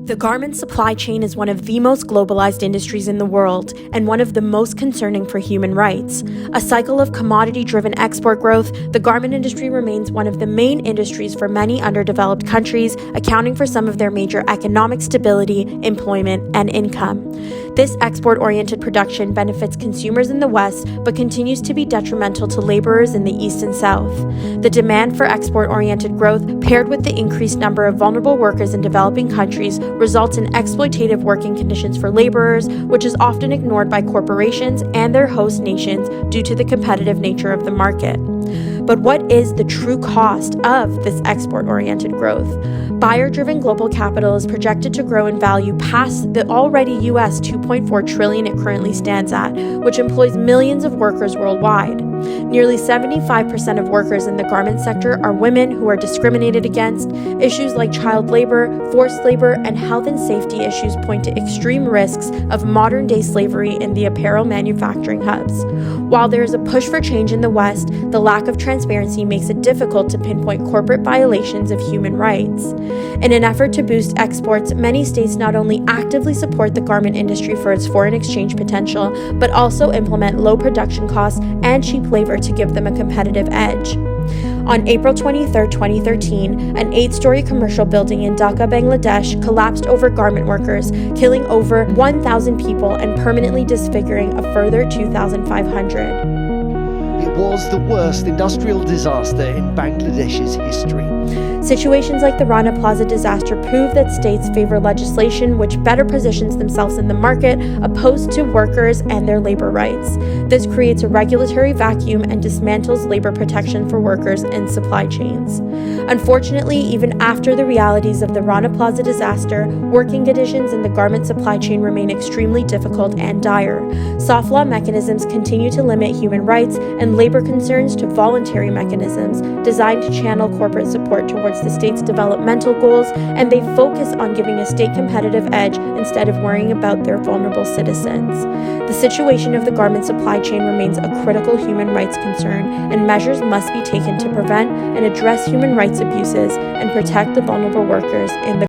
The garment supply chain is one of the most globalized industries in the world and one of the most concerning for human rights. A cycle of commodity-driven export growth, the garment industry remains one of the main industries for many underdeveloped countries, accounting for some of their major economic stability, employment, and income. This export-oriented production benefits consumers in the West, but continues to be detrimental to laborers in the East and South. The demand for export-oriented growth, paired with the increased number of vulnerable workers in developing countries, results in exploitative working conditions for laborers, which is often ignored by corporations and their host nations due to the competitive nature of the market. But what is the true cost of this export-oriented growth? Buyer-driven global capital is projected to grow in value past the already US $2.4 trillion it currently stands at, which employs millions of workers worldwide. Nearly 75% of workers in the garment sector are women who are discriminated against. Issues like child labor, forced labor, and health and safety issues point to extreme risks of modern-day slavery in the apparel manufacturing hubs. While there is a push for change in the West, the lack of transparency makes it difficult to pinpoint corporate violations of human rights. In an effort to boost exports, many states not only actively support the garment industry for its foreign exchange potential, but also implement low production costs and cheap labor to give them a competitive edge. On April 23, 2013, an 8-story commercial building in Dhaka, Bangladesh collapsed over garment workers, killing over 1,000 people and permanently disfiguring a further 2,500. It was the worst industrial disaster in Bangladesh's history. Situations like the Rana Plaza disaster prove that states favor legislation which better positions themselves in the market, opposed to workers and their labor rights. This creates a regulatory vacuum and dismantles labor protection for workers in supply chains. Unfortunately, even after the realities of the Rana Plaza disaster, working conditions in the garment supply chain remain extremely difficult and dire. Soft law mechanisms continue to limit human rights and labor concerns to voluntary mechanisms designed to channel corporate support towards the state's developmental goals, and they focus on giving a state competitive edge instead of worrying about their vulnerable citizens. The situation of the garment supply chain remains a critical human rights concern, and measures must be taken to prevent and address human rights abuses and protect the vulnerable workers in the